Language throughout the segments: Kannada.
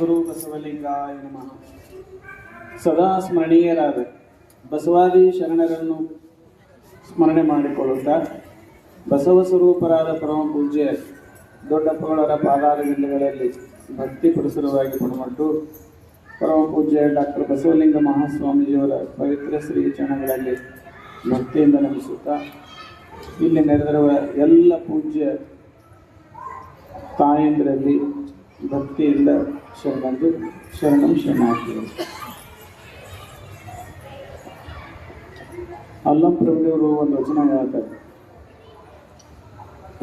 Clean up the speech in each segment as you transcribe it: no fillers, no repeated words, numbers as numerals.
ಗುರು ಬಸವಲಿಂಗಾಯ ನಮಃ. ಸದಾ ಸ್ಮರಣೀಯರಾದ ಬಸವಾದಿ ಶರಣರನ್ನು ಸ್ಮರಣೆ ಮಾಡಿಕೊಳ್ಳುತ್ತಾ ಬಸವ ಸ್ವರೂಪರಾದ ಪರಮ ಪೂಜ್ಯ ದೊಡ್ಡಪ್ಪಗಳವರ ಪಾದಾರವಿಂದಗಳಲ್ಲಿ ಭಕ್ತಿ ಪುರಸರವಾಗಿ ಪಣಮಟ್ಟು ಪರಮ ಪೂಜ್ಯ ಡಾಕ್ಟರ್ ಬಸವಲಿಂಗ ಮಹಾಸ್ವಾಮೀಜಿಯವರ ಪವಿತ್ರ ಶ್ರೀ ಚರಣಗಳಲ್ಲಿ ಭಕ್ತಿಯಿಂದ ನಮಿಸುತ್ತಾ ಇಲ್ಲಿ ನೆರೆದಿರುವ ಎಲ್ಲ ಪೂಜ್ಯ ತಾಯಂದಿರಲ್ಲಿ ಭಕ್ತಿಯಿಂದ ಶರಣಂ ಶರಣಾರ್ಥಿಗಳು. ಅಲ್ಲಂ ಪ್ರಭುದೇವರು ಒಂದು ವಚನ ಹೇಳ್ತಾರೆ,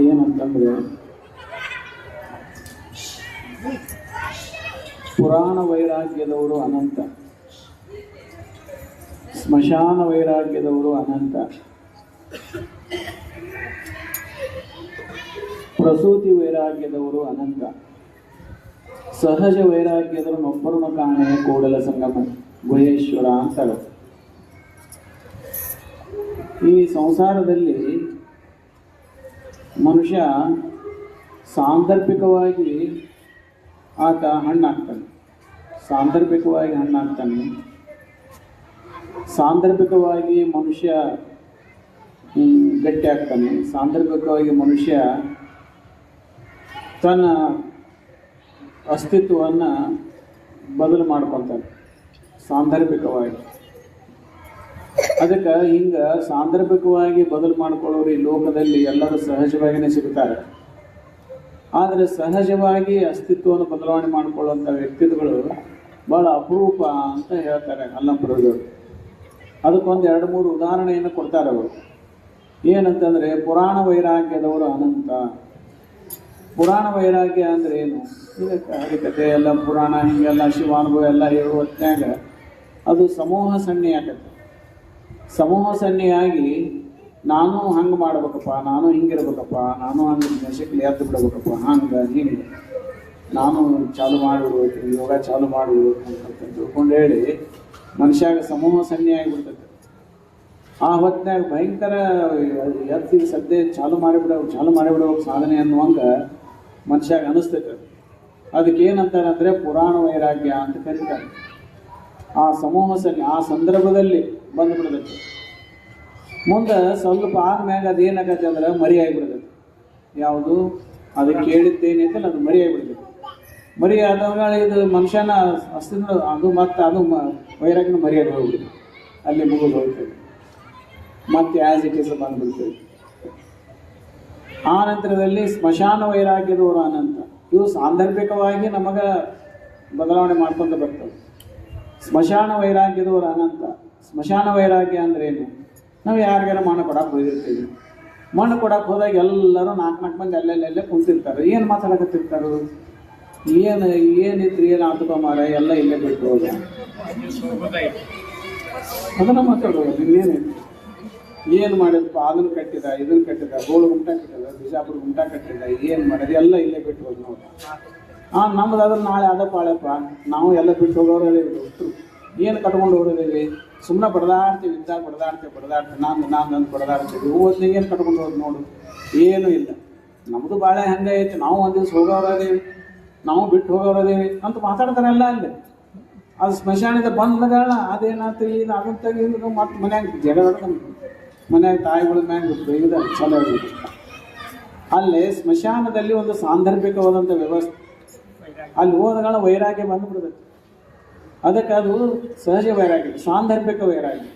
ಏನಂತಂದ್ರೆ ಪುರಾಣ ವೈರಾಗ್ಯದವರು ಅನಂತ, ಸ್ಮಶಾನ ವೈರಾಗ್ಯದವರು ಅನಂತ, ಪ್ರಸೂತಿ ವೈರಾಗ್ಯದವರು ಅನಂತ, ಸಹಜ ವೈರಾಗ್ಯದವರು ಒಬ್ಬರನ್ನು ಕಾಣೆ ಕೂಡಲ ಸಂಗಮ ಗುಹೇಶ್ವರ ಅಂತಾರೆ. ಈ ಸಂಸಾರದಲ್ಲಿ ಮನುಷ್ಯ ಸಾಂದರ್ಭಿಕವಾಗಿ ಆತ ಹಣ್ಣಾಗ್ತಾನೆ, ಸಾಂದರ್ಭಿಕವಾಗಿ ಮನುಷ್ಯ ಗಟ್ಟಿ ಆಗ್ತಾನೆ, ಸಾಂದರ್ಭಿಕವಾಗಿ ಮನುಷ್ಯ ತನ್ನ ಅಸ್ತಿತ್ವವನ್ನು ಬದಲು ಮಾಡ್ಕೊತಾನೆ ಸಾಂದರ್ಭಿಕವಾಗಿ. ಅದಕ್ಕೆ ಹಿಂಗೆ ಸಾಂದರ್ಭಿಕವಾಗಿ ಬದಲು ಮಾಡ್ಕೊಳ್ಳೋರು ಈ ಲೋಕದಲ್ಲಿ ಎಲ್ಲರೂ ಸಹಜವಾಗಿಯೇ ಸಿಗ್ತಾರೆ. ಆದರೆ ಸಹಜವಾಗಿ ಅಸ್ತಿತ್ವವನ್ನು ಬದಲಾವಣೆ ಮಾಡಿಕೊಳ್ಳುವಂಥ ವ್ಯಕ್ತಿತ್ವಗಳು ಭಾಳ ಅಪರೂಪ ಅಂತ ಹೇಳ್ತಾರೆ ಅಲ್ಲಂಪುರದವರು. ಅದಕ್ಕೊಂದು 2-3 ಉದಾಹರಣೆಯನ್ನು ಕೊಡ್ತಾರೆ ಅವರು. ಏನಂತಂದರೆ ಪುರಾಣ ವೈರಾಗ್ಯದವರು ಅನಂತ. ಪುರಾಣ ವೈರಾಗ್ಯ ಅಂದರೆ ಏನು? ಇದಕ್ಕೆ ಹರಿಕತೆ ಎಲ್ಲ ಪುರಾಣ ಹಿಂಗೆಲ್ಲ ಶಿವಾನುಭವ ಎಲ್ಲ ಹೇಳುವ ಹೊತ್ನ್ಯಾಗ ಅದು ಸಮೂಹ ಸಣ್ಣಿ ಆಗತ್ತೆ. ಸಮೂಹ ಸಣ್ಣಿಯಾಗಿ ನಾನು ಹಂಗೆ ಮಾಡ್ಬೇಕಪ್ಪ, ನಾನು ಹಿಂಗಿರ್ಬೇಕಪ್ಪ, ನಾನು ಹಂಗೆ ನಶಕ್ಲಿ ಎದ್ದು ಬಿಡ್ಬೇಕಪ್ಪ, ಹಿಂಗೆ ನಾನು ಚಾಲು ಮಾಡಿಬಿಡ್ಬೇಕು, ಯೋಗ ಚಾಲು ಮಾಡಿಬಿಡ್ಬೇಕು ಅಂತ ತಿಳ್ಕೊಂಡು ಹೇಳಿ ಮನುಷ್ಯಾಗ ಸಮೂಹ ಸಣ್ಣಿ ಆಗಿಬಿಡ್ತೈತೆ. ಆ ಹೊತ್ತಿನಾಗ ಭಯಂಕರ ಎತ್ತಿಗೆ ಸದ್ಯ ಚಾಲು ಮಾಡಿಬಿಡ್ಬೇಕು ಸಾಧನೆ ಅನ್ನುವಂಗೆ ಮನುಷ್ಯಾಗ ಅನಿಸ್ತೈತೆ. ಅದಕ್ಕೆ ಏನಂತಾರೆ ಅಂದರೆ ಪುರಾಣ ವೈರಾಗ್ಯ ಅಂತ ಕರೀತಾರೆ. ಆ ಸಮೂಹ ಸನ್ನಿ ಆ ಸಂದರ್ಭದಲ್ಲಿ ಬಂದುಬಿಡ್ತೈತೆ. ಮುಂದೆ ಸ್ವಲ್ಪ ಆದ್ಮ್ಯಾಗ ಅದೇನಾಗತ್ತೆ ಅಂದ್ರೆ ಮರಿ ಆಗಿಬಿಡ್ತೈತೆ. ಯಾವುದು ಅದು ಕೇಳಿದ್ದೇನೈತಲ್ಲ ಅದು ಮರಿ ಆಗಿಬಿಡ್ತೈತೆ. ಮರಿ ಆದವಾಗ ಇದು ಮನುಷ್ಯನ ಅಸ್ತಿತ್ವ ಅದು ಮತ್ತು ಅದು ವೈರಾಗ್ಯನ ಮರಿಯಾಗಿ ಹೋಗ್ಬಿಡ್ತೈತೆ, ಅಲ್ಲಿ ಮುಗಿದು ಹೋಗ್ತೈತೆ, ಮತ್ತೆ ಆ್ಯಸ್ ಇಟ್ ಇಸ್ ಬಂದ್ಬಿಡ್ತೈತೆ. ಆ ನಂತರದಲ್ಲಿ ಸ್ಮಶಾನ ವೈರಾಗ್ಯದವರು ಅನಂತ. ಇವು ಸಾಂದರ್ಭಿಕವಾಗಿ ನಮಗೆ ಬದಲಾವಣೆ ಮಾಡ್ಕೊಂಡು ಬರ್ತವೆ. ಸ್ಮಶಾನ ವೈರಾಗ್ಯದವರು ಅನಂತ. ಸ್ಮಶಾನ ವೈರಾಗ್ಯ ಅಂದ್ರೆ ಏನು? ನಾವು ಯಾರಿಗಾರ ಮಣ್ಣು ಕೊಡಕ್ಕೆ ಹೋಗಿರ್ತೀವಿ. ಮಣ್ಣು ಕೊಡಕ್ಕೆ ಹೋದಾಗ ಎಲ್ಲರೂ 4 ಮಂದಿ ಅಲ್ಲೆಲ್ಲೇ ಕುಂತಿರ್ತಾರೆ. ಏನು ಮಾತಾಡಕತ್ತಿರ್ತಾರೆ? ಏನಿತ್ತು ಏನು ಆತುಕ ಮಾರ ಎಲ್ಲ ಇಲ್ಲೇ ಬಿಟ್ಟು ಹೋದ ಅದನ್ನು ಮಾತಾಡೋದು. ಇನ್ನೇನಿತ್ತು? ಏನು ಮಾಡಿದಪ್ಪ, ಅದನ್ನು ಕಟ್ಟಿದ, ಇದನ್ನು ಕಟ್ಟಿದ, ಗೋಳು ಗುಂಟ ಕಟ್ಟಿದ, ಬಿಜಾಪುರ ಗುಂಟ ಕಟ್ಟಿದ, ಏನು ಮಾಡೋದು ಎಲ್ಲ ಇಲ್ಲೇ ಬಿಟ್ಟು ಹೋಗಿ ನೋಡಿ. ನಮ್ದು ಅದ್ರ ನಾಳೆ ಅದಪ್ಪ ಆಳಪ್ಪ, ನಾವು ಎಲ್ಲ ಬಿಟ್ಟು ಹೋಗೋರು ಏನು ಕಟ್ಕೊಂಡು ಹೋಗೋದೇವಿ? ಸುಮ್ಮನೆ ಬಡದಾಡ್ತೀವಿ, ಇದ್ದಾಗ ಬಡದಾಡ್ತೀವಿ, ನಾನು ಬಡದಾಡ್ತೀವಿ. ಓದ್ಲಿಗೆ ಏನು ಕಟ್ಕೊಂಡು ಹೋಗಿ ನೋಡು, ಏನೂ ಇಲ್ಲ. ನಮ್ಮದು ಬಾಳೆ ಹಂಗೆ ಐತಿ, ನಾವು ಒಂದು ದಿವ್ಸ ಹೋಗೋರದೇವಿ, ನಾವು ಬಿಟ್ಟು ಹೋಗೋರದೇವಿ ಅಂತ ಮಾತಾಡ್ತಾರೆ ಎಲ್ಲ ಅಲ್ಲಿ. ಅದು ಸ್ಮಶಾನದ ಬಂದಾಗ ಅದೇನಾಯ್ತು, ಇದು ಅದನ್ನ ತೆಗೆದು ಮತ್ತೆ ಮನ್ಯಾಗ ಜಗಳ ಮನ್ಯಾಗ ತಾಯಿಗಳ ಮ್ಯಾಗ ಇದು ಚಲೋ ಆಗಿದೆ. ಅಲ್ಲಿ ಸ್ಮಶಾನದಲ್ಲಿ ಒಂದು ಸಾಂದರ್ಭಿಕವಾದಂಥ ವ್ಯವಸ್ಥೆ. ಅಲ್ಲಿ ಹೋದಗಳ ವೈರಾಗ್ಯ ಬಂದುಬಿಡ್ತೈತೆ. ಅದಕ್ಕೆ ಅದು ಸಹಜ ವೈರಾಗ್ಯ, ಸಾಂದರ್ಭಿಕ ವೈರಾಗ್ಯ.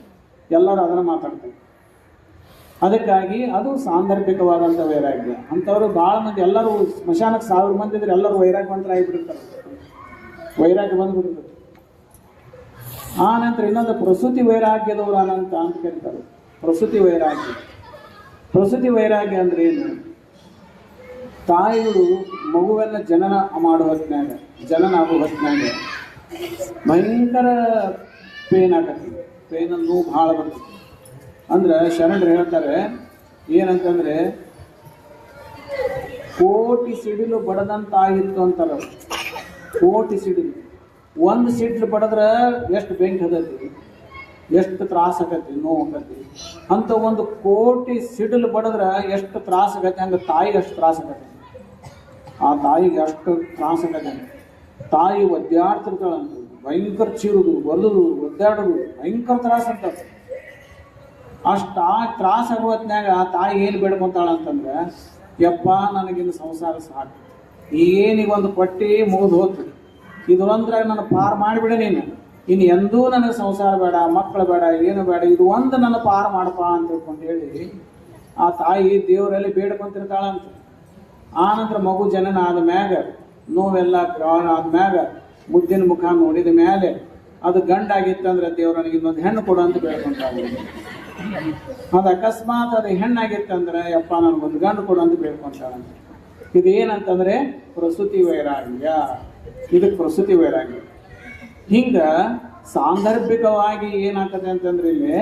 ಎಲ್ಲರೂ ಅದನ್ನು ಮಾತಾಡ್ತಾರೆ. ಅದಕ್ಕಾಗಿ ಅದು ಸಾಂದರ್ಭಿಕವಾದಂಥ ವೈರಾಗ್ಯ. ಅಂಥವ್ರು ಭಾಳ ಮಂದಿ, ಎಲ್ಲರೂ ಸ್ಮಶಾನಕ್ಕೆ 1000 ಮಂದಿ ಇದ್ರೆ ಎಲ್ಲರೂ ವೈರಾಗ್ಯವಂತರ ಆಗಿಬಿಟ್ಟಿರ್ತಾರೆ. ವೈರಾಗ್ಯ ಬಂದುಬಿಡ್ತದೆ. ಆ ನಂತರ ಇನ್ನೊಂದು ಪ್ರಸೂತಿ ವೈರಾಗ್ಯದವರು ಅನಂತ ಅಂತ ಕರೀತಾರೆ. ಪ್ರಸೂತಿ ವೈರಾಗ್ಯ ಅಂದ್ರೆ ಏನು? ತಾಯಿಗಳು ಮಗುವನ್ನು ಜನನ ಆಗೋ ಹೊತ್ತಿನಾಗ ಭಯಂಕರ ಪೇನ್ ಆಗತ್ತೆ. ಪೇನನ್ನು ಭಾಳ ಬರ್ತದೆ. ಅಂದ್ರೆ ಶರಣರು ಹೇಳ್ತಾರೆ ಏನಂತಂದ್ರೆ, ಕೋಟಿ ಸಿಡಿಲು ಬಡದಂತಾಗಿತ್ತು ಅಂತಾರೆ. ಕೋಟಿ ಸಿಡಿಲು, ಒಂದು ಸಿಡ್ಲು ಬಡದ್ರೆ ಎಷ್ಟು ಬೆಂಕಿ ಹದತಿ, ಎಷ್ಟು ತ್ರಾಸ ಆಗತ್ತೆ, ನೋವು ಆಗತ್ತೆ. ಅಂತ ಒಂದು ಕೋಟಿ ಸಿಡಿಲು ಬಡದ್ರೆ ಎಷ್ಟು ತ್ರಾಸ ಆಗತ್ತೆ, ಹಂಗೆ ತಾಯಿಗೆ ಅಷ್ಟು ತ್ರಾಸ ಆಗತ್ತೆ. ಆ ತಾಯಿಗೆ ಅಷ್ಟು ತ್ರಾಸ ಆಗತ್ತೆ. ತಾಯಿ ಒದ್ದಾಡ್ತಿರ್ತಾಳಂತ, ಭಯಂಕರ ಚೀರುದು ಒಲ್ಲದು ಒದ್ದಾಡೋದು ಭಯಂಕರ ತ್ರಾಸ ಅಂತ. ಅಷ್ಟು ತ್ರಾಸ ಆಗುವತ್ನ್ಯಾಗ ತಾಯಿ ಏನು ಬೇಡ್ಕೊಂತಾಳಂತಂದ್ರೆ, ಯಪ್ಪ ನನಗಿನ್ನು ಸಂಸಾರ ಸಾಕು, ಈಗೇನೀಗ ಒಂದು ಕೊಟ್ಟಿ ಮುಗಿದು ಹೋಗ್ತು, ಇದೊಂದ್ರಾಗ ನನ್ನ ಪಾರು ಮಾಡಿಬಿಡ ನೀನು, ಇನ್ನು ಎಂದೂ ನನಗೆ ಸಂಸಾರ ಬೇಡ, ಮಕ್ಕಳು ಬೇಡ, ಏನು ಬೇಡ, ಇದು ಒಂದು ನನ್ನ ಪಾರು ಮಾಡಪ್ಪ ಅಂತ ತಿಳ್ಕೊಂಡು ಹೇಳಿ ಆ ತಾಯಿ ದೇವರಲ್ಲಿ ಬೇಡ್ಕೊಂತಿರ್ತಾಳಂತ. ಆನಂತರ ಮಗು ಜನನ ಆದ ಮ್ಯಾಗ ನೋವೆಲ್ಲ ಆದ್ಮ್ಯಾಗ ಮುದ್ದಿನ ಮುಖ ನೋಡಿದ ಮೇಲೆ ಅದು ಗಂಡಾಗಿತ್ತಂದ್ರೆ ದೇವ್ರು ನನಗೆ ಇನ್ನೊಂದು ಹೆಣ್ಣು ಕೊಡು ಅಂತ ಬೇಡ್ಕೊಂತಾಳೆ. ಅದು ಅಕಸ್ಮಾತ್ ಅದು ಹೆಣ್ಣಾಗಿತ್ತಂದ್ರೆ ಯಪ್ಪ ನನಗೊಂದು ಗಂಡು ಕೊಡು ಅಂತ ಬೇಡ್ಕೊಂತಾಳಂತ. ಇದೇನಂತಂದ್ರೆ ಪ್ರಸೂತಿ ವೈರಾಗ್ಯ, ಇದಕ್ಕೆ ಪ್ರಸೂತಿ ವೈರಾಗ್ಯ. ಹಿಂಗ ಸಾಂದರ್ಭಿಕವಾಗಿ ಏನಾಗ್ತದೆ ಅಂತಂದ್ರೆ ಇಲ್ಲಿ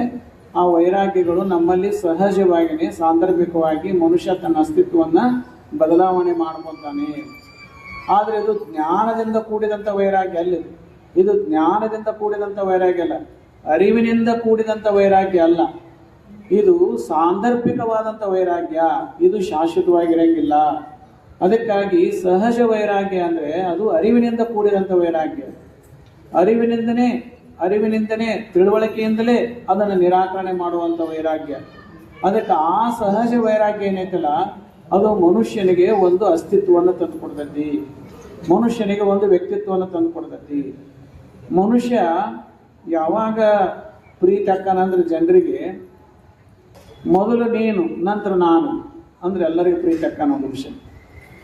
ಆ ವೈರಾಗ್ಯಗಳು ನಮ್ಮಲ್ಲಿ ಸಹಜವಾಗಿಯೇ ಸಾಂದರ್ಭಿಕವಾಗಿ ಮನುಷ್ಯ ತನ್ನ ಅಸ್ತಿತ್ವವನ್ನು ಬದಲಾವಣೆ ಮಾಡ್ಕೊತಾನೆ. ಆದರೆ ಇದು ಜ್ಞಾನದಿಂದ ಕೂಡಿದಂಥ ವೈರಾಗ್ಯ ಅಲ್ಲ. ಇದು ಜ್ಞಾನದಿಂದ ಕೂಡಿದಂಥ ವೈರಾಗ್ಯ ಅಲ್ಲ, ಅರಿವಿನಿಂದ ಕೂಡಿದಂಥ ವೈರಾಗ್ಯ ಅಲ್ಲ. ಇದು ಸಾಂದರ್ಭಿಕವಾದಂಥ ವೈರಾಗ್ಯ, ಇದು ಶಾಶ್ವತವಾಗಿರಂಗಿಲ್ಲ. ಅದಕ್ಕಾಗಿ ಸಹಜ ವೈರಾಗ್ಯ ಅಂದರೆ ಅದು ಅರಿವಿನಿಂದ ಕೂಡಿದಂಥ ವೈರಾಗ್ಯ. ಅರಿವಿನಿಂದನೇ ತಿಳುವಳಿಕೆಯಿಂದಲೇ ಅದನ್ನು ನಿರಾಕರಣೆ ಮಾಡುವಂಥ ವೈರಾಗ್ಯ. ಅದಕ್ಕೆ ಆ ಸಹಜ ವೈರಾಗ್ಯ ಏನೈತಲ್ಲ, ಅದು ಮನುಷ್ಯನಿಗೆ ಒಂದು ಅಸ್ತಿತ್ವವನ್ನು ತಂದುಕೊಡ್ತೈತಿ, ಮನುಷ್ಯನಿಗೆ ಒಂದು ವ್ಯಕ್ತಿತ್ವವನ್ನು ತಂದುಕೊಡ್ತೈತಿ. ಮನುಷ್ಯ ಯಾವಾಗ ಪ್ರೀತಿ ಅಕ್ಕನಂದ್ರೆ ಜನರಿಗೆ ಮೊದಲು ನೀನು ನಂತರ ನಾನು ಅಂದ್ರೆ ಎಲ್ಲರಿಗೂ ಪ್ರೀತಿ ಅಕ್ಕನ ಮನುಷ್ಯ.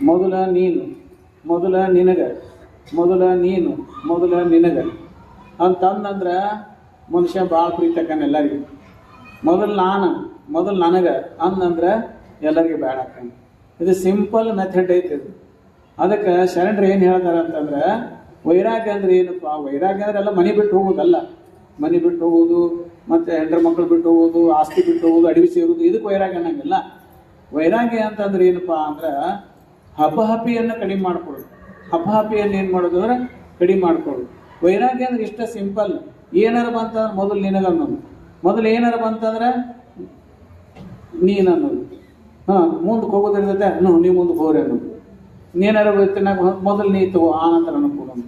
ಮೊದಲ ನೀನು, ಮೊದಲ ನಿನಗ, ಮೊದಲ ನೀನು, ಮೊದಲ ನಿನಗ ಅಂತಂದ್ರೆ ಮನುಷ್ಯ ಭಾಳ ಪ್ರೀತಿ ಅಕ್ಕನ ಎಲ್ಲರಿಗೂ. ಮೊದಲು ನಾನು, ಮೊದಲು ನನಗೆ ಅಂದಂದ್ರೆ ಎಲ್ಲರಿಗೆ ಬೇಡ ಅಕ್ಕನ. ಇದು ಸಿಂಪಲ್ ಮೆಥಡ್ ಐತಿ ಇದು. ಅದಕ್ಕೆ ಶರಣರು ಏನು ಹೇಳ್ತಾರೆ ಅಂತಂದ್ರೆ, ವೈರಾಗ್ಯ ಅಂದ್ರೆ ಏನಪ್ಪ? ವೈರಾಗ್ಯ ಅಂದ್ರೆ ಎಲ್ಲ ಮನೆ ಬಿಟ್ಟು ಹೋಗೋದಲ್ಲ. ಮನೆ ಬಿಟ್ಟು ಹೋಗೋದು, ಮತ್ತು ಹೆಂಡ್ರ ಮಕ್ಕಳು ಬಿಟ್ಟು ಹೋಗೋದು, ಆಸ್ತಿ ಬಿಟ್ಟು ಹೋಗೋದು, ಅಡವಿ ಸೇರೋದು, ಇದಕ್ಕೆ ವೈರಾಗ್ಯ ಅನ್ನಂಗಿಲ್ಲ. ವೈರಾಗ್ಯ ಅಂತಂದ್ರೆ ಏನಪ್ಪ ಅಂದ್ರೆ ಹಪಹಪಿಯನ್ನು ಕಡಿಮೆ ಮಾಡ್ಕೊಳ್ಳೋದು. ಹಪಹಪಿಯನ್ನು ಏನು ಮಾಡೋದು ಅಂದ್ರೆ ಕಡಿಮೆ ಮಾಡ್ಕೊಳ್ಳೋದು. ವೈರಾಗ್ಯ ಅಂದ್ರೆ ಇಷ್ಟ ಸಿಂಪಲ್. ಏನಾರ ಬಂತಂದ್ರೆ ಮೊದಲು ನಿನಗನ್ನೋದು, ಮೊದಲು ಏನಾರ ಬಂತಂದ್ರೆ ನೀನು ಅನ್ನೋದು. ಮುಂದಕ್ಕೆ ಹೋಗೋದಿರ್ತೈತೆ, ನೀವು ಮುಂದಕ್ಕೆ ಹೋಗ್ರಿ ಅನ್ನೋದು. ನೀನಾರ ತಿನ್ನಾಗ ಮೊದಲು ನೀ ತಗೋ, ಆನಂತರ ಅನ್ಕೊಡೋದು.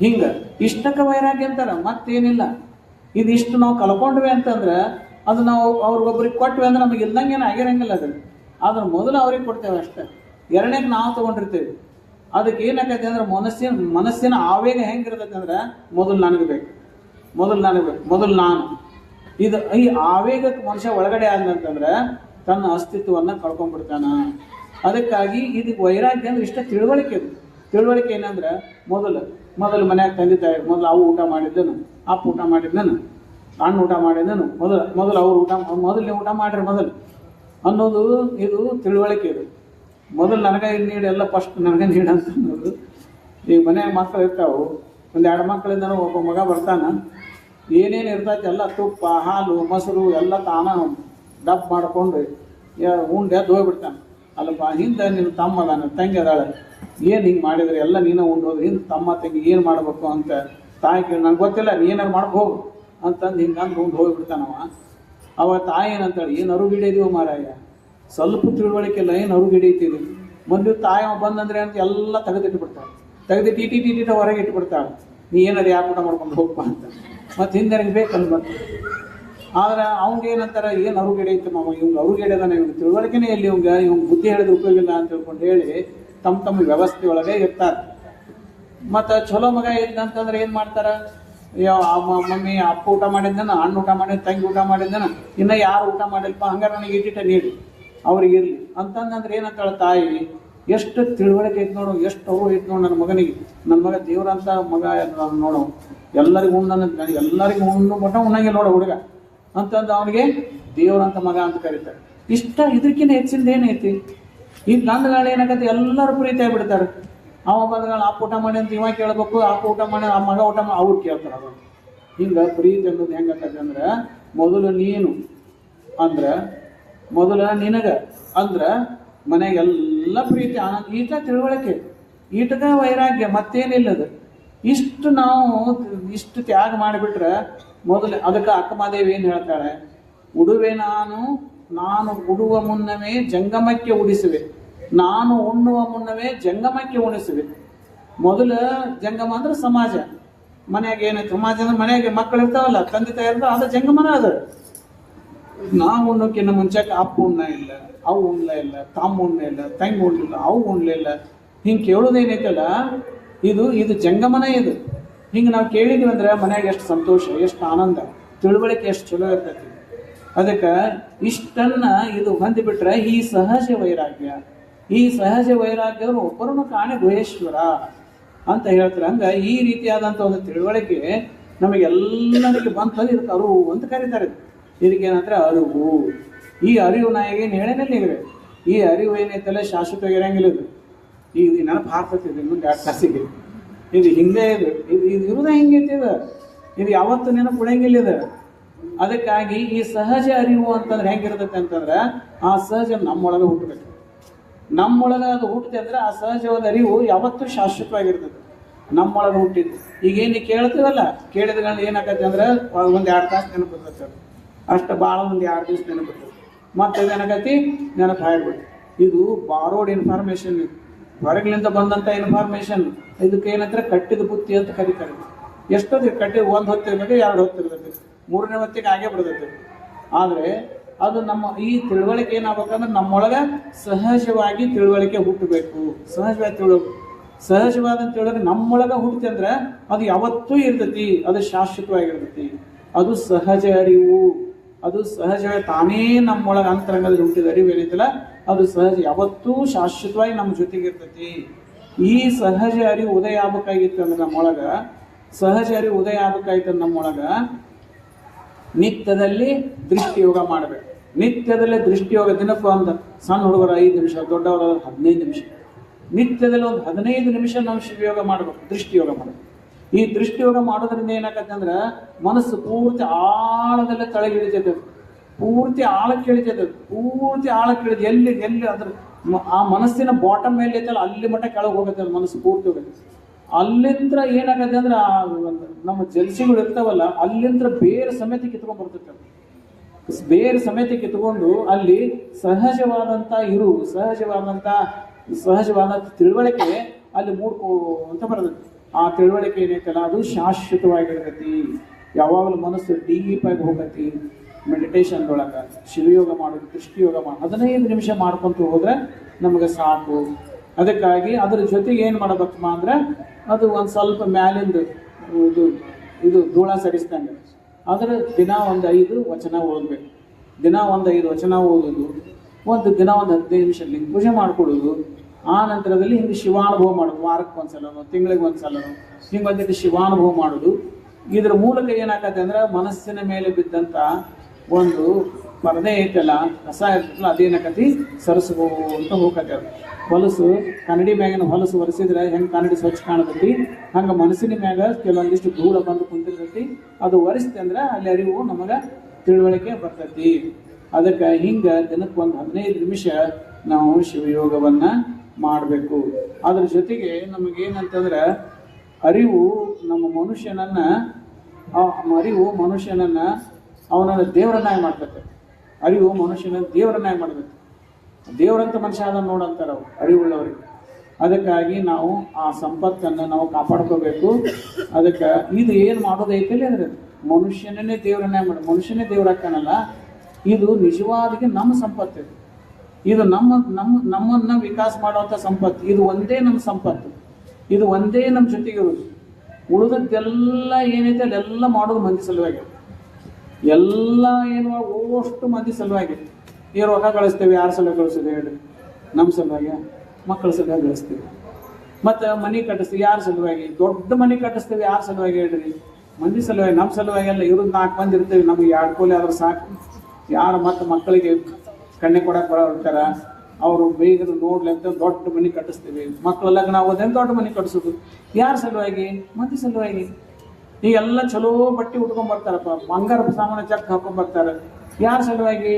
ಹಿಂಗೆ ಇಷ್ಟಕ್ಕೆ ವೈರಾಗ್ಯ ಅಂತಾರೆ, ಮತ್ತೇನಿಲ್ಲ. ಇದಿಷ್ಟು ನಾವು ಕಲ್ಕೊಂಡ್ವಿ ಅಂತಂದ್ರೆ ಅದು ನಾವು ಅವ್ರಿಗೊಬ್ರಿಗೆ ಕೊಟ್ವಿ ಅಂದ್ರೆ ನಮಗೆ ಇಲ್ದಂಗೇನು ಆಗಿರಂಗಿಲ್ಲ. ಅದನ್ನು ಮೊದಲು ಅವ್ರಿಗೆ ಕೊಡ್ತೇವೆ ಅಷ್ಟೇ, ಎರಡನೇಗೆ ನಾವು ತೊಗೊಂಡಿರ್ತೇವೆ. ಅದಕ್ಕೆ ಏನಾಗೈತೆ ಅಂದ್ರೆ ಮನಸ್ಸಿನ ಆವೇಗ ಹೆಂಗಿರ್ತೈತೆ ಅಂದ್ರೆ ಮೊದಲು ನನಗೆ ಬೇಕು, ಮೊದಲು ನನಗೆ ಬೇಕು, ಮೊದಲು ನಾನು. ಈ ಆವೇಗಕ್ಕೆ ಮನುಷ್ಯ ಒಳಗಡೆ ಆದಂತಂದ್ರೆ ತನ್ನ ಅಸ್ತಿತ್ವವನ್ನು ಕಳ್ಕೊಂಡ್ಬಿಡ್ತಾನ. ಅದಕ್ಕಾಗಿ ಇದಕ್ಕೆ ವೈರಾಗ್ಯ ಅಂದ್ರೆ ಇಷ್ಟ ತಿಳುವಳಿಕೆ. ತಿಳುವಳಿಕೆ ಏನಂದ್ರೆ ಮೊದಲು ಮನ್ಯಾಗ ತಂದೆ ತಾಯಿ ಮೊದಲು ಅವು ಊಟ ಮಾಡಿದ್ದನು, ಅಪ್ಪ ಊಟ ಮಾಡಿದ್ದನು, ಅಣ್ಣ ಊಟ ಮಾಡಿದ್ದನು, ಮೊದಲು ಅವ್ರು ಮೊದಲು ನೀವು ಊಟ ಮಾಡ್ರಿ ಮೊದಲು ಅನ್ನೋದು ಇದು ತಿಳುವಳಿಕೆ. ಇದು ಮೊದಲು ನನಗೆ ನೀಡಿ ಎಲ್ಲ ಫಸ್ಟ್ ನನಗೆ ನೀಡು ಅಂತ ಅನ್ನೋದು. ಈಗ ಮನ್ಯಾಗ ಮಕ್ಕಳು ಇರ್ತಾವೆ, ಒಂದು 2 ಮಕ್ಕಳಿಂದನೂ ಒಬ್ಬ ಮಗ ಬರ್ತಾನೆ, ಏನೇನು ಇರ್ತೈತೆ ಎಲ್ಲ ತುಪ್ಪ, ಹಾಲು, ಮೊಸರು ಎಲ್ಲ ತಾನ ಡಬ್ ಮಾಡಿಕೊಂಡು ಉಂಡು ಎದ್ದು ಹೋಗ್ಬಿಡ್ತಾನೆ. ಅಲ್ಲಪ್ಪ ಹಿಂದೆ ನೀನು ತಮ್ಮ ಅದಾನ, ತಂಗಿ ಅದಾಳೆ, ಏನು ಹಿಂಗೆ ಮಾಡಿದ್ರೆ ಎಲ್ಲ ನೀನು ಉಂಡು ಹೋದ್ರೆ ಹಿಂದೆ ತಮ್ಮ ತಂಗಿ ಏನು ಮಾಡಬೇಕು ಅಂತ ತಾಯಿ ಕೇಳಿ, ನನಗೆ ಗೊತ್ತಿಲ್ಲ ನೀ ಏನಾರು ಮಾಡ್ಕೊ ಹೋಗು ಅಂತಂದು ಹಿಂಗಂದು ಉಂಡು ಹೋಗಿಬಿಡ್ತಾನವ. ಅವ ತಾಯಿ ಏನಂತಾಳೆ, ಏನು ಅರುಗಿಡಿದೀವ ಮಾರಾಯ, ಸ್ವಲ್ಪ ತಿಳುವಳಿಕೆ ಇಲ್ಲ, ಏನು ಅರುಗಿಡೀತೀವಿ. ಮೊದಲು ತಾಯಿ ಬಂದಂದ್ರೆ ಅಂತ ಎಲ್ಲ ತೆಗೆದಿಟ್ಬಿಡ್ತಾಳೆ, ತೆಗೆದಿಟ್ಟು ಇಟ್ಟಿಟ್ಟು ಹೊರಗೆ ಇಟ್ಬಿಡ್ತಾಳೆ. ನೀ ಏನಾರು ಯಾಕೆ ಊಟ ಮಾಡ್ಕೊಂಡು ಹೋಗಪ್ಪ ಅಂತ. ಮತ್ತು ಹಿಂದೆ ಬೇಕಲ್ಲ ಮತ್ತೆ. ಆದ್ರೆ ಅವ್ನಿಗೆ ಏನಂತಾರೆ, ಏನು ಅರುಗಿಡೆ ಐತೆ ಮಾವ, ಇವ್ಗೆ ಅರುಗಿಡೆ ಅದಾನೆ, ಇವ್ಗೆ ತಿಳುವಳಿಕೆನೇ ಇಲ್ಲಿ, ಇವ್ಗೆ ಬುದ್ಧಿ ಹೇಳಿದ್ರೆ ಉಪಯೋಗ ಇಲ್ಲ ಅಂತ ತಿಳ್ಕೊಂಡು ಹೇಳಿ ತಮ್ಮ ವ್ಯವಸ್ಥೆ ಒಳಗೆ ಇರ್ತಾರೆ. ಮತ್ತು ಚಲೋ ಮಗ ಇದ್ದಂತಂದ್ರೆ ಏನು ಮಾಡ್ತಾರೆ, ಮಮ್ಮಿ ಅಪ್ಪ ಊಟ ಮಾಡಿದ್ದಾನ, ಅಣ್ಣ ಊಟ ಮಾಡಿದ, ತಂಗಿ ಊಟ ಮಾಡಿದ್ದಾನ, ಇನ್ನು ಯಾರು ಊಟ ಮಾಡಿಲ್ಪ, ಹಂಗಾರೆ ನನಗೆ ಇಟ್ಟಿಟ್ಟ ನೀಡಿ ಅವ್ರಿಗೆ ಇರಲಿ ಅಂತಂದ್ರೆ ಏನಂತಾಳೆ ತಾಯಿ, ಎಷ್ಟು ತಿಳುವಳಿಕೆ ಐತೆ ನೋಡು, ಎಷ್ಟು ಅವು ಐತೆ ನೋಡು ನನ್ನ ಮಗನಿಗೆ. ನನ್ನ ಮಗ ದೇವ್ರಂತ ಮಗ ನೋಡು, ಎಲ್ಲರಿಗೂ ಎಲ್ಲರಿಗೂ ಮಟ್ಟ ಉಣ್ಣಂಗೆ ನೋಡು ಹುಡುಗ ಅಂತಂದು ಅವನಿಗೆ ದೇವ್ರಂತ ಮಗ ಅಂತ ಕರೀತಾರೆ. ಇದಕ್ಕಿಂತ ಹೆಚ್ಚಿಂದ ಏನೈತಿ? ಈಗ ಗಂಧಗಳು ಏನಾಗತ್ತೆ, ಎಲ್ಲರೂ ಪ್ರೀತಿ ಆಗಿಬಿಡ್ತಾರೆ. ಅವ ಬಂದಗಳು ಅಪ್ಪ ಊಟ ಮಾಡಿ ಅಂತ ಇವ ಕೇಳ್ಬೇಕು, ಅಪ್ಪ ಊಟ ಮಾಡಿ ಆ ಮಗ ಊಟ ಮಾಡಿ ಅವ್ರು ಕೇಳ್ತಾರೆ. ಅವರು ಹಿಂಗೆ ಪ್ರೀತಿ ಅನ್ನೋದು ಹೆಂಗಾಗತ್ತೆ ಅಂದ್ರೆ, ಮೊದಲು ನೀನು ಅಂದ್ರೆ ಮೊದಲ ನಿನಗೆ ಅಂದ್ರೆ ಮನೆಗೆಲ್ಲ ಪ್ರೀತಿ, ಆನಂದ, ಈಟ ತಿಳುವಳಿಕೆ, ಈಟದ ವೈರಾಗ್ಯ, ಮತ್ತೇನಿಲ್ಲದು. ಇಷ್ಟು ತ್ಯಾಗ ಮಾಡಿಬಿಟ್ರೆ ಮೊದಲು ಅದಕ್ಕೆ ಅಕ್ಕಮಾದೇವಿ ಏನು ಹೇಳ್ತಾಳೆ, ಉಡುವೆ ನಾನು ಉಡುವ ಮುನ್ನವೇ ಜಂಗಮಕ್ಕೆ ಉಡಿಸುವೆ, ನಾನು ಉಣ್ಣುವ ಮುನ್ನವೇ ಜಂಗಮಕ್ಕೆ ಉಣಿಸುವೆ. ಮೊದಲ ಜಂಗಮ ಅಂದ್ರೆ ಸಮಾಜ. ಮನ್ಯಾಗ ಏನೈತೆ ಸಮಾಜ ಅಂದ್ರೆ ಮನ್ಯಾಗ ಮಕ್ಕಳು ಇರ್ತಾವಲ್ಲ, ತಂದೆ ತಾಯಿ ಇರ್ತಾವ, ಅದು ಜಂಗಮನ ಅದು. ನಾವು ಉಣ್ಣೋಕ್ಕಿಂತ ಮುಂಚೆಕ್ಕೆ ಅಪ್ಪ ಉಣ್ಣ ಇಲ್ಲ, ಅವು ಉಣ್ಲ ಇಲ್ಲ, ತಮ್ಮ ಉಣ್ಣ ಇಲ್ಲ, ತಂಗಿ ಉಣ್ಲಿಲ್ಲ, ಅವು ಉಣ್ಲಿಲ್ಲ. ಹಿಂಗೆ ಕೇಳೋದೇನೈತಲ್ಲ, ಇದು ಜಂಗಮನ. ಇದು ಹಿಂಗೆ ನಾವು ಕೇಳಿದ್ವಿ ಅಂದ್ರೆ ಮನ್ಯಾಗ ಎಷ್ಟು ಸಂತೋಷ, ಎಷ್ಟು ಆನಂದ, ತಿಳುವಳಿಕೆ ಎಷ್ಟು ಚಲೋ ಇರ್ತೈತಿ. ಅದಕ್ಕೆ ಇಷ್ಟನ್ನ ಇದು ಹೊಂದಿಬಿಟ್ರೆ ಈ ಸಹಜ ವೈರಾಗ್ಯ, ಈ ಸಹಜ ವೈರಾಗ್ಯವರು ಒಬ್ಬರನ್ನು ಕಾಣೆ ಗುಹೇಶ್ವರ ಅಂತ ಹೇಳ್ತಾರೆ. ಹಂಗ ಈ ರೀತಿಯಾದಂಥ ಒಂದು ತಿಳುವಳಿಕೆ ನಮಗೆಲ್ಲರಿಗೆ ಬಂತಂದ್ರೆ ಇದಕ್ಕೆ ಅರಿವು ಅಂತ ಕರೀತಾರೆ. ಇದಕ್ಕೇನಂದ್ರೆ ಅರಿವು. ಈ ಅರಿವು ನಾ ಏನು ಹೇಳೇನಿಲ್ಲ ಈಗ, ಈ ಅರಿವು ಏನೈತಲ್ಲ ಶಾಶ್ವತವಾಗಿ ಇರಂಗಿಲ್ಲ. ಇದು ನೆನಪು ಹಾಕ್ತೈತಿ ಇನ್ನೊಂದು 2 ತಾಸಿಗೆ. ಇದು ಹಿಂಗೆ ಇದು ಇರುವುದೇ ಹಿಂಗೈತಿ. ಇದು ಯಾವತ್ತು ನೆನಪು ಉಳಿಯಂಗಿಲ್ಲ ಇದು. ಅದಕ್ಕಾಗಿ ಈ ಸಹಜ ಅರಿವು ಅಂತಂದ್ರೆ ಹೆಂಗಿರ್ತೈತೆ ಅಂತಂದ್ರೆ, ಆ ಸಹಜ ನಮ್ಮೊಳಗೆ ಹುಟ್ಟಬೇಕು. ನಮ್ಮೊಳಗೆ ಅದು ಹುಟ್ಟಿದೆ ಅಂದ್ರೆ ಆ ಸಹಜವಾದ ಅರಿವು ಯಾವತ್ತೂ ಶಾಶ್ವತವಾಗಿರ್ತದೆ, ನಮ್ಮೊಳಗೆ ಹುಟ್ಟಿದ್ದು. ಈಗೇನು ಕೇಳ್ತೀವಲ್ಲ, ಕೇಳಿದ್ರಲ್ಲಿ ಏನಾಗತ್ತೆ ಅಂದ್ರೆ ಒಂದು 2 ತಾಸು ನೆನಪು ಬರ್ತೈತೆ, ಅಷ್ಟು ಭಾಳ ಒಂದು 2 ದಿವಸ ನೆನಪು ಬರ್ತದೆ. ಮತ್ತೆ ಏನಾಗತ್ತಿ ನೆನಪು ಹಾಯ್ಬಿಟ್ಟು. ಇದು ಬಾರೋಡ್ ಇನ್ಫಾರ್ಮೇಶನ್, ಹೊರಗಿನಿಂದ ಬಂದಂಥ ಇನ್ಫಾರ್ಮೇಶನ್. ಇದಕ್ಕೆ ಏನಂದ್ರೆ ಕಟ್ಟಿದ ಬುತ್ತಿ ಅಂತ ಕರೀತಾರೆ. ಎಷ್ಟೊತ್ತಿಗೆ ಕಟ್ಟಿ 1 ಹೊತ್ತಿರ್ಬೇಕು, 2 ಹೊತ್ತಿರ್ಬೇಕು, 3ನೇ ಹೊತ್ತಿಗೆ ಆಗೇ ಬಿಡ್ತೈತೆ. ಆದರೆ ಅದು ನಮ್ಮ ಈ ತಿಳುವಳಿಕೆ ಏನಾಗಬೇಕಂದ್ರೆ ನಮ್ಮೊಳಗೆ ಸಹಜವಾಗಿ ತಿಳುವಳಿಕೆ ಹುಟ್ಟಬೇಕು. ಸಹಜವಾದ ತಿಳುವಳಿಕೆ ನಮ್ಮೊಳಗೆ ಹುಟ್ಟಿದೆ ಅಂದ್ರೆ ಅದು ಯಾವತ್ತೂ ಇರ್ತೈತಿ, ಅದು ಶಾಶ್ವತವಾಗಿರ್ತೈತಿ. ಅದು ಸಹಜ ಅರಿವು. ಅದು ಸಹಜವಾಗಿ ತಾನೇ ನಮ್ಮೊಳಗೆ ಅಂತರಂಗದಲ್ಲಿ ಹುಟ್ಟಿದ ಅರಿವು ಏನೈತಲ್ಲ, ಅದು ಸಹಜ ಯಾವತ್ತೂ ಶಾಶ್ವತವಾಗಿ ನಮ್ಮ ಜೊತೆಗೆ ಇರ್ತೈತಿ. ಈ ಸಹಜ ಅರಿವು ಉದಯ ಆಗ್ಬೇಕಾಗಿತ್ತು ಅಂದ್ರೆ ನಮ್ಮೊಳಗ, ಸಹಜ ಅರಿವು ಉದಯ ಆಗ್ಬೇಕಾಗಿತ್ತು ನಮ್ಮೊಳಗ ನಿತ್ಯದಲ್ಲಿ ದೃಷ್ಟಿಯೋಗ ಮಾಡಬೇಕು. ನಿತ್ಯದಲ್ಲೇ ದೃಷ್ಟಿಯೋಗ. ದಿನಕ್ಕೂ ಒಂದು ಸಣ್ಣ ಹುಡುಗರು 5 ನಿಮಿಷ, ದೊಡ್ಡವರು 15 ನಿಮಿಷ, ನಿತ್ಯದಲ್ಲಿ ಒಂದು 15 ನಿಮಿಷ ನಾವು ಶಿವಯೋಗ ಮಾಡಬೇಕು, ದೃಷ್ಟಿಯೋಗ ಮಾಡಬೇಕು. ಈ ದೃಷ್ಟಿಯೋಗ ಮಾಡೋದ್ರಿಂದ ಏನಾಗತ್ತೆ ಅಂದ್ರೆ ಮನಸ್ಸು ಪೂರ್ತಿ ಆಳದಲ್ಲೇ ತಳಗಿಳಿತೈತೆ, ಪೂರ್ತಿ ಆಳಕ್ಕೆ ಇಳಿತೈತೆ, ಪೂರ್ತಿ ಆಳಕ್ಕೆ ಇಳಿದು ಎಲ್ಲಿ ಅದ್ರ ಆ ಮನಸ್ಸಿನ ಬಾಟಮ್ ಮೇಲೆ ಐತಲ್ಲ ಅಲ್ಲಿ ಮಟ್ಟ ಕೆಳಗೆ ಹೋಗುತ್ತೆ ಅದು ಮನಸ್ಸು ಪೂರ್ತಿ ಹೋಗುತ್ತೆ. ಅಲ್ಲಿಂದ ಏನಾಗತ್ತೆ ಅಂದ್ರೆ ನಮ್ಮ ಜಲಸಿಗಳು ಇರ್ತಾವಲ್ಲ, ಅಲ್ಲಿಂದ ಬೇರೆ ಸಮೇತ ಕಿತ್ಕೊಂಡು ಬರ್ತೈತೆ. ಬೇರೆ ಸಮೇತ ಕಿತ್ಕೊಂಡು ಅಲ್ಲಿ ಸಹಜವಾದಂಥ ಸಹಜವಾದಂಥ ತಿಳುವಳಿಕೆ ಅಲ್ಲಿ ಅಂತ ಬರ್ತೈತಿ. ಆ ತಿಳುವಳಿಕೆ ಏನೈತಲ್ಲ ಅದು ಶಾಶ್ವತವಾಗಿರ್ತೈತಿ. ಯಾವಾಗಲೂ ಮನಸ್ಸು ಡೀಪಾಗಿ ಹೋಗತಿ. ಮೆಡಿಟೇಷನ್ದೊಳಗೆ ಶಿವಯೋಗ ಮಾಡೋದು, ದೃಷ್ಟಿಯೋಗ ಮಾಡೋದು 15 ನಿಮಿಷ ಮಾಡ್ಕೊಂತ ಹೋದ್ರೆ ನಮಗೆ ಸಾಕು. ಅದಕ್ಕಾಗಿ ಅದ್ರ ಜೊತೆಗೆ ಏನು ಮಾಡಬೇಕಮ್ಮ ಅಂದ್ರೆ ಅದು ಒಂದು ಸ್ವಲ್ಪ ಮ್ಯಾಲಿಂದ ಇದು ಧೂಳ ಸರಿಸ್ದಂಗೆ ಅದರ ದಿನ ಒಂದು 5 ವಚನ ಓದಬೇಕು. ದಿನ ಒಂದು 5 ವಚನ ಓದೋದು, ದಿನ ಒಂದು 15 ನಿಮಿಷ ಲಿಂಗ ಪೂಜೆ ಮಾಡ್ಕೊಡೋದು. ಆ ನಂತರದಲ್ಲಿ ಹಿಂಗೆ ಶಿವಾನುಭವ ಮಾಡೋದು, ವಾರಕ್ಕೆ ಒಂದ್ಸಲನೋ ತಿಂಗಳಿಗೆ ಒಂದ್ಸಲನೋ ಹಿಂಗೆ ಬಂದಿಟ್ಟು ಶಿವಾನುಭವ ಮಾಡೋದು. ಇದ್ರ ಮೂಲಕ ಏನಾಗತ್ತೆ ಅಂದ್ರೆ ಮನಸ್ಸಿನ ಮೇಲೆ ಬಿದ್ದಂಥ ಒಂದು ಪರದೆ ಐತಲ್ಲ, ಕಸ ಇರ್ತಲ್ಲ, ಅದೇನಾಕತಿ ಸರಸ್ಕೋ ಅಂತ ಹೋಗತ್ತೆ. ಅದು ಹೊಲಸು ಕನ್ನಡಿ ಮ್ಯಾಗಿನ ಹೊಲಸು ಒರೆಸಿದ್ರೆ ಹೆಂಗೆ ಕನ್ನಡಿ ಸ್ವಚ್ಛ ಕಾಣತೈತಿ, ಹಂಗೆ ಮನಸ್ಸಿನ ಮ್ಯಾಗ ಕೆಲವೊಂದಿಷ್ಟು ಧೂಳ ಬಂದು ಕುಂತಿರ್ತೈತಿ. ಅದು ಒರೆಸ್ತೆ ಅಂದ್ರೆ ಅಲ್ಲಿ ಅರಿವು ನಮಗೆ ತಿಳುವಳಿಕೆ ಬರ್ತೈತಿ. ಅದಕ್ಕೆ ಹಿಂಗೆ ದಿನಕ್ಕೆ ಒಂದು 15 ನಿಮಿಷ ನಾವು ಶಿವಯೋಗವನ್ನು ಮಾಡಬೇಕು. ಅದ್ರ ಜೊತೆಗೆ ನಮಗೇನಂತಂದ್ರೆ ಅರಿವು ಮನುಷ್ಯನನ್ನು ಅವನನ್ನು ದೇವರನ್ನಾಗಿ ಮಾಡ್ತೈತೆ. ಅರಿವು ಮನುಷ್ಯನ ದೇವರನ್ನಾಗಿ ಮಾಡಬೇಕು. ದೇವರಂತ ಮನುಷ್ಯ ಅದನ್ನು ನೋಡಂತಾರೆ ಅವರು ಅರಿವುಳ್ಳವರಿಗೆ. ಅದಕ್ಕಾಗಿ ನಾವು ಆ ಸಂಪತ್ತನ್ನು ನಾವು ಕಾಪಾಡ್ಕೋಬೇಕು. ಅದಕ್ಕೆ ಇದು ಏನು ಮಾಡೋದೈತಲ್ಲ ಅಂದರೆ ಮನುಷ್ಯನೇ ದೇವರನ್ನೇ ಮಾಡಿ, ಮನುಷ್ಯನೇ ದೇವರಾಗ್ತಾನಲ್ಲ, ಇದು ನಿಜವಾದ ನಮ್ಮ ಸಂಪತ್ತು. ಇದು ನಮ್ಮನ್ನು ವಿಕಾಸ ಮಾಡುವಂಥ ಸಂಪತ್ತು. ಇದು ಒಂದೇ ನಮ್ಮ ಸಂಪತ್ತು, ಇದು ಒಂದೇ ನಮ್ಮ ಜೊತೆಗಿರೋದು. ಉಳಿದದ್ದೆಲ್ಲ ಏನೈತೆ ಅಲ್ಲೆಲ್ಲ ಮಾಡೋದು ಮಂದಿ ಸಲುವಾಗಿ. ಎಲ್ಲ ಏನು ಅಷ್ಟು ಮಂದಿ ಸಲುವಾಗಿ. ಈ ರೊಕ್ಕ ಗಳಿಸ್ತೇವೆ, ಯಾರ ಸಲುವಾಗಿ ಗಳಿಸ್ತೇವೆ ಹೇಳ್ರಿ? ನಮ್ಮ ಸಲುವಾಗಿ, ಮಕ್ಕಳ ಸಲುವಾಗಿ ಗಳಿಸ್ತೀವಿ. ಮತ್ತು ಮನೆ ಕಟ್ಟಿಸ್ತೀವಿ ಯಾರ ಸಲುವಾಗಿ? ದೊಡ್ಡ ಮನೆ ಕಟ್ಟಿಸ್ತೇವೆ ಯಾರ ಸಲುವಾಗಿ ಹೇಳ್ರಿ? ಮಂದಿ ಸಲುವಾಗಿ. ನಮ್ಮ ಸಲುವಾಗಿ ಎಲ್ಲ ಇರೋದು 4 ಮಂದಿ ಇರ್ತೇವೆ, ನಮಗೆ 2 ಕೋಲಿ ಆದ್ರೆ ಸಾಕು. ಯಾರು ಮತ್ತು ಮಕ್ಕಳಿಗೆ ಕಣ್ಣೆ ಕೊಡಕ್ಕೆ ಬರೋರ್ತಾರ, ಅವರು ಬೇಗ ನೋಡ್ಲಿ ಅಂತ ದೊಡ್ಡ ಮನೆ ಕಟ್ಟಿಸ್ತೀವಿ. ಮಕ್ಕಳೆಲ್ಲ ನಾವು ಓದೇನು ದೊಡ್ಡ ಮನೆ ಕಟ್ಟಿಸೋದು ಯಾರ ಸಲುವಾಗಿ? ಮಂದಿ ಸಲುವಾಗಿ. ಈಗೆಲ್ಲ ಚಲೋ ಬಟ್ಟೆ ಉಟ್ಕೊಂಡ್ಬರ್ತಾರಪ್ಪ, ಬಂಗಾರ ಸಾಮಾನು ಚಕ್ ಹಾಕೊಂಡ್ಬರ್ತಾರೆ ಯಾರ ಸಲುವಾಗಿ?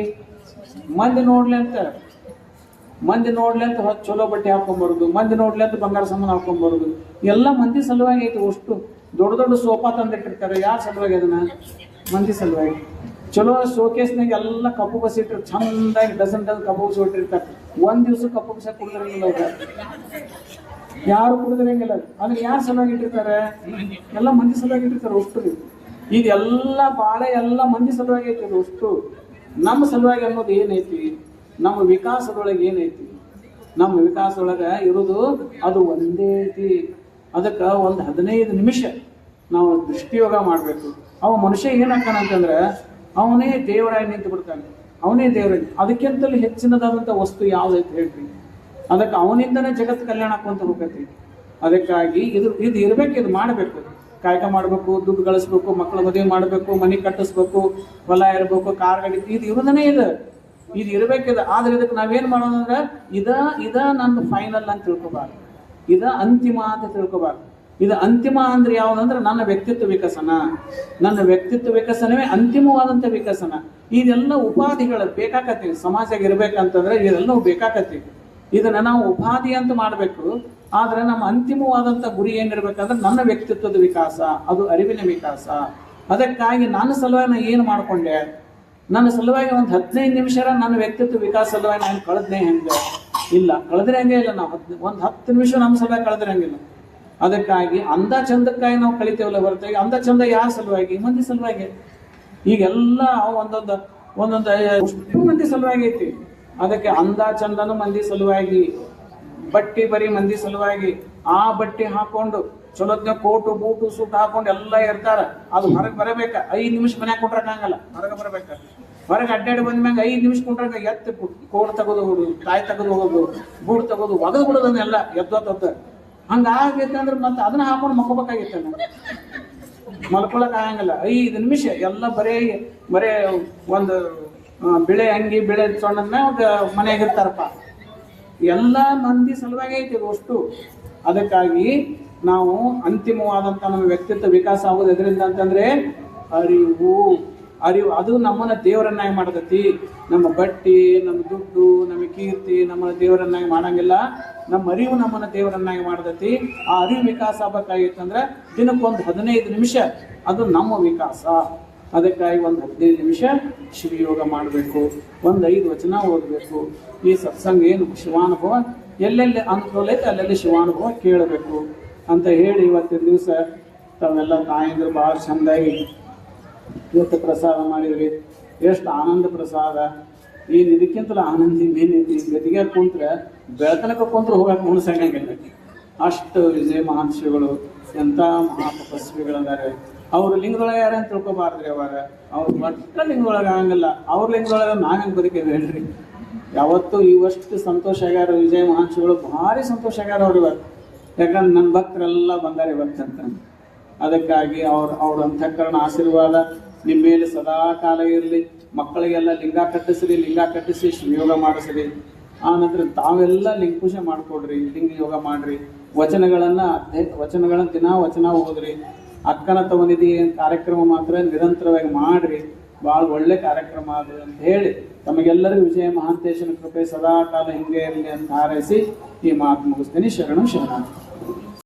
ಮಂದಿ ನೋಡ್ಲಿ ಅಂತ ಚಲೋ ಬಟ್ಟೆ ಹಾಕೊಂಡ್ಬರೋದು, ಮಂದಿ ನೋಡ್ಲಿ ಅಂತ ಬಂಗಾರ ಸಾಮಾನು ಹಾಕೊಂಡ್ಬರೋದು ಎಲ್ಲ ಮಂದಿ ಸಲುವಾಗಿ ಐತೆ. ಅಷ್ಟು ದೊಡ್ಡ ಸೋಫಾ ತಂದಿಟ್ಟಿರ್ತಾರೆ ಯಾರ ಸಲುವಾಗಿ? ಅದನ್ನ ಮಂದಿ ಸಲುವಾಗಿ. ಚಲೋ ಶೋಕೇಸ್ನಾಗ ಎಲ್ಲ ಕಪ್ಪು ಬಸ್ ಇಟ್ಟರು, ಚಂದಾಗಿ ಡಜನ್ ಕಪ್ಪು ಬಸ್ ಇಟ್ಟಿರ್ತಾರೆ. 1 ದಿವಸ ಕಪ್ಪು ಬಸ್ ಕುಡಿದ್ರಂಗಿಲ್ಲ ಅವ್ರು. ಯಾರು ಕುಡಿದ್ರಂಗಿಲ್ಲ. ಅದನ್ನ ಯಾರು ಸಲುವಾಗಿ ಇಟ್ಟಿರ್ತಾರೆ? ಎಲ್ಲ ಮಂದಿ ಸಲುವಾಗಿ ಇಟ್ಟಿರ್ತಾರೆ ಅಷ್ಟು. ಇದೆಲ್ಲ ಬಾಳೆ ಎಲ್ಲ ಮಂದಿ ಸಲುವಾಗಿ ಐತಿ. ಅದು ಅಷ್ಟು ನಮ್ಮ ಸಲುವಾಗಿ ಅನ್ನೋದು ಏನೈತಿ? ನಮ್ಮ ವಿಕಾಸದೊಳಗೆ ಏನೈತಿ? ನಮ್ಮ ವಿಕಾಸದೊಳಗೆ ಇರೋದು ಅದು ಒಂದೇ ಐತಿ. ಅದಕ್ಕೆ ಒಂದು 15 ನಿಮಿಷ ನಾವು ದೃಷ್ಟಿಯೋಗ ಮಾಡಬೇಕು. ಅವ ಮನುಷ್ಯ ಏನಾಗ್ತಾನೆ ಅಂತಂದ್ರೆ ಅವನೇ ದೇವರಾಗಿ ನಿಂತು ಬಿಡ್ತಾನೆ. ಅವನೇ ದೇವರಾಗಿ. ಅದಕ್ಕಿಂತಲೂ ಹೆಚ್ಚಿನದಾದಂಥ ವಸ್ತು ಯಾವುದೈತೆ ಹೇಳ್ರಿ? ಅದಕ್ಕೆ ಅವನಿಂದನೇ ಜಗತ್ತು ಕಲ್ಯಾಣ ಆಕೊಂತ ಹೋಗತಿ. ಅದಕ್ಕಾಗಿ ಇದು ಇರಬೇಕು, ಇದು ಮಾಡಬೇಕು, ಕಾಯಕ ಮಾಡಬೇಕು, ದುಡ್ಡು ಗಳಿಸ್ಬೇಕು, ಮಕ್ಕಳ ಮದುವೆ ಮಾಡಬೇಕು, ಮನೆ ಕಟ್ಟಿಸ್ಬೇಕು, ಹೊಲ ಇರಬೇಕು, ಕಾರ್ ಗಾಡಿ, ಇದು ಇರೋದನ್ನೇ ಇದು ಇರಬೇಕಿದೆ. ಆದ್ರೆ ಇದಕ್ಕೆ ನಾವೇನು ಮಾಡೋಣ ಅಂದ್ರೆ ಇದ ನಂದು ಫೈನಲ್ ಅಂತ ತಿಳ್ಕೊಬಾರ್ದು, ಇದ ಅಂತಿಮ ಅಂತ ತಿಳ್ಕೊಬಾರ್ದು. ಇದು ಅಂತಿಮ ಅಂದ್ರೆ ಯಾವುದಂದ್ರೆ ನನ್ನ ವ್ಯಕ್ತಿತ್ವ ವಿಕಸನ. ನನ್ನ ವ್ಯಕ್ತಿತ್ವ ವಿಕಸನವೇ ಅಂತಿಮವಾದಂಥ ವಿಕಸನ. ಇದೆಲ್ಲ ಉಪಾಧಿಗಳು ಬೇಕಾಕತಿ. ಸಮಾಜಕ್ಕೆ ಇರ್ಬೇಕಂತಂದ್ರೆ ಇದೆಲ್ಲ ಬೇಕಾಕತಿ. ಇದನ್ನ ನಾವು ಉಪಾಧಿ ಅಂತ ಮಾಡಬೇಕು. ಆದ್ರೆ ನಮ್ಮ ಅಂತಿಮವಾದಂಥ ಗುರಿ ಏನಿರ್ಬೇಕಂದ್ರೆ ನನ್ನ ವ್ಯಕ್ತಿತ್ವದ ವಿಕಾಸ, ಅದು ಅರಿವಿನ ವಿಕಾಸ. ಅದಕ್ಕಾಗಿ ನನ್ನ ಸಲುವಾಗಿ ನಾನು ಏನು ಮಾಡ್ಕೊಂಡೆ? ನನ್ನ ಸಲುವಾಗಿ ಒಂದು 15 ನಿಮಿಷ ನನ್ನ ವ್ಯಕ್ತಿತ್ವ ವಿಕಾಸ ಸಲುವಾಗಿ ನಾನು ಕಳೆದ್ನೆ ಹೆಂಗೆ? ಇಲ್ಲ, ಕಳೆದ್ರೆ ಹಂಗೆ ಇಲ್ಲ. ನಾವು ಒಂದು 10 ನಿಮಿಷ ನಮ್ಮ ಸಲುವಾಗಿ ಕಳೆದ್ರೆ ಹಂಗಿಲ್ಲ. ಅದಕ್ಕಾಗಿ ಅಂದ ಚಂದಕ್ಕಾಗಿ ನಾವು ಕಳಿತೇವಲ್ಲ ಹೊರತಾಗಿ ಅಂದ ಚಂದ ಯಾರ ಸಲುವಾಗಿ? ಮಂದಿ ಸಲುವಾಗಿ. ಈಗೆಲ್ಲ ಒಂದೊಂದು ಎಷ್ಟು ಮಂದಿ ಸಲುವಾಗಿ ಐತಿ. ಅದಕ್ಕೆ ಅಂದ ಚಂದನು ಮಂದಿ ಸಲುವಾಗಿ, ಬಟ್ಟಿ ಬರೀ ಮಂದಿ ಸಲುವಾಗಿ. ಆ ಬಟ್ಟೆ ಹಾಕೊಂಡು ಚಲೋತ್ನ ಕೋಟು ಬೂಟು ಸೂಟ್ ಹಾಕೊಂಡು ಎಲ್ಲ ಇರ್ತಾರ. ಅದು ಹೊರಗೆ ಬರಬೇಕ. 5 ನಿಮಿಷ ಮನ್ಯಾಗ ಕುಂಡ್ರಕ್ಕಾಗಲ್ಲ, ಹೊರಗೆ ಬರಬೇಕ. ಹೊರಗೆ ಅಡ್ಡಾಡಿ ಬಂದ್ಮ್ಯಾಗ 5 ನಿಮಿಷ ಕುಂಡ್ರಾಗ ಎತ್ತು ಕೋಟ್ ತೆಗೆದು ಹೋಗೋದು, ಕಾಯಿ ತೆಗೆದು ಹೋಗೋದು, ಬೂಟ್ ತೆಗೆದು ಒಗದು ಬಿಡೋದನ್ನೆಲ್ಲ ಎದ್ದೊತ್ತ. ಹಂಗಾಗೈತೆ ಅಂದ್ರೆ ಮತ್ತೆ ಅದನ್ನ ಹಾಕೊಂಡು ಮಕ್ಕೋಬೇಕಾಗಿತ್ತು. ಮಲ್ಕೊಳಕ್ ಆಗಂಗಿಲ್ಲ. 5 ನಿಮಿಷ ಎಲ್ಲ ಬರೇ ಒಂದು ಬಿಳೆ ಅಂಗಿ ಬಿಳೆ ಸೊಣ್ಣದ ಮನೆಯಾಗ ಇರ್ತಾರಪ್ಪ. ಎಲ್ಲ ಮಂದಿ ಸಲುವಾಗಿ ಐತಿ ಅಷ್ಟು. ಅದಕ್ಕಾಗಿ ನಾವು ಅಂತಿಮವಾದಂಥ ನಮ್ಮ ವ್ಯಕ್ತಿತ್ವ ವಿಕಾಸ ಆಗೋದು ಎದರಿಂದ ಅಂತಂದ್ರೆ ಅರಿವು. ಅದು ನಮ್ಮನ್ನ ದೇವರನ್ನಾಗಿ ಮಾಡತೈತಿ. ನಮ್ಮ ಬಟ್ಟಿ, ನಮ್ಮ ದುಡ್ಡು, ನಮ್ಮ ಕೀರ್ತಿ ನಮ್ಮನ್ನ ದೇವರನ್ನಾಗಿ ಮಾಡಂಗಿಲ್ಲ. ನಮ್ಮ ಅರಿವು ನಮ್ಮನ್ನ ದೇವರನ್ನಾಗಿ ಮಾಡತೈತಿ. ಆ ಅರಿವು ವಿಕಾಸ ಆಗ್ಬೇಕಾಗಿತ್ತಂದ್ರೆ ದಿನಕ್ಕೊಂದು 15 ನಿಮಿಷ ಅದು ನಮ್ಮ ವಿಕಾಸ. ಅದಕ್ಕಾಗಿ ಒಂದು 15 ನಿಮಿಷ ಶಿವಯೋಗ ಮಾಡಬೇಕು, ಒಂದು 5 ವಚನ ಓದಬೇಕು. ಈ ಸತ್ಸಂಗ ಏನು ಶಿವಾನುಭವ ಎಲ್ಲೆಲ್ಲಿ ಅನುಕೂಲ ಐತೆ ಅಲ್ಲೆಲ್ಲಿ ಶಿವಾನುಭವ ಕೇಳಬೇಕು ಅಂತ ಹೇಳಿ ಇವತ್ತಿನ ದಿವಸ ತಾವೆಲ್ಲ ತಾಯಂದ್ರು ಭಾಳ ಚೆಂದಾಗಿ ಇವತ್ತು ಪ್ರಸಾದ ಮಾಡಿದ್ರಿ. ಎಷ್ಟು ಆನಂದ ಪ್ರಸಾದ. ಏನು ಇದಕ್ಕಿಂತಲೂ ಆನಂದ ಇನ್ನೇನೈತಿ? ಗದಿಗೆ ಕುಂತ್ರೆ ಬೆಳತನಕ ಕುಂತ್ರೆ ಹೋಗಕ್ಕೆ ಮುನ್ಸಂಗಿಲ್ಲ. ಅಷ್ಟು ವಿಜಯ ಮಹರ್ಷಿಗಳು ಎಂಥ ಮಹಾತಪಸ್ವಿಗಳಿದ್ದಾರೆ. ಅವ್ರ ಲಿಂಗದೊಳಗೆ ಯಾರಂತ ತಿಳ್ಕೊಬಾರ್ದ್ರಿ. ಅವ್ರ ಒಟ್ಟ ಲಿಂಗದೊಳಗೆ ಆಗಂಗಿಲ್ಲ. ಅವ್ರ ಲಿಂಗದೊಳಗೆ ನಾವೇನು ಬದುಕೇವೆ ಹೇಳ್ರಿ? ಯಾವತ್ತು ಇವಷ್ಟು ಸಂತೋಷ ಆಗ್ಯಾರ ವಿಜಯ ಮಹರ್ಷಿಗಳು, ಭಾರಿ ಸಂತೋಷ ಆಗ್ಯಾರ ಅವ್ರು ಇವತ್ತು. ಯಾಕಂದ್ರೆ ನನ್ನ ಭಕ್ತರೆಲ್ಲ ಬಂದಾರೆ ಇವತ್ತಂತ. ಅದಕ್ಕಾಗಿ ಅವ್ರ ಅಂತಃಕರಣ ಆಶೀರ್ವಾದ ನಿಮ್ಮ ಮೇಲೆ ಸದಾ ಕಾಲ ಇರಲಿ. ಮಕ್ಕಳಿಗೆಲ್ಲ ಲಿಂಗ ಕಟ್ಟಿಸಿ ಶಿವಯೋಗ ಮಾಡಿಸ್ರಿ. ಆನಂತರ ತಾವೆಲ್ಲ ಲಿಂಗ ಪೂಜೆ ಮಾಡ್ಕೊಡ್ರಿ, ಲಿಂಗ ಯೋಗ ಮಾಡ್ರಿ. ವಚನಗಳನ್ನ ದಿನ ವಚನ ಓದ್ರಿ. ಅಕ್ಕನ ತವನಿಧಿ ಕಾರ್ಯಕ್ರಮ ಮಾತ್ರ ನಿರಂತರವಾಗಿ ಮಾಡ್ರಿ. ಭಾಳ ಒಳ್ಳೆ ಕಾರ್ಯಕ್ರಮ ಅದು ಅಂತ ಹೇಳಿ ತಮಗೆಲ್ಲರಿಗೂ ವಿಜಯ ಮಹಾಂತೇಶನ ಕೃಪೆ ಸದಾ ಕಾಲ ಹಿಂಗೆ ಇರಲಿ ಅಂತ ಹಾರೈಸಿ ಈ ಮಾತು ಮುಗಿಸ್ತೀನಿ. ಶರಣು ಶರಣ.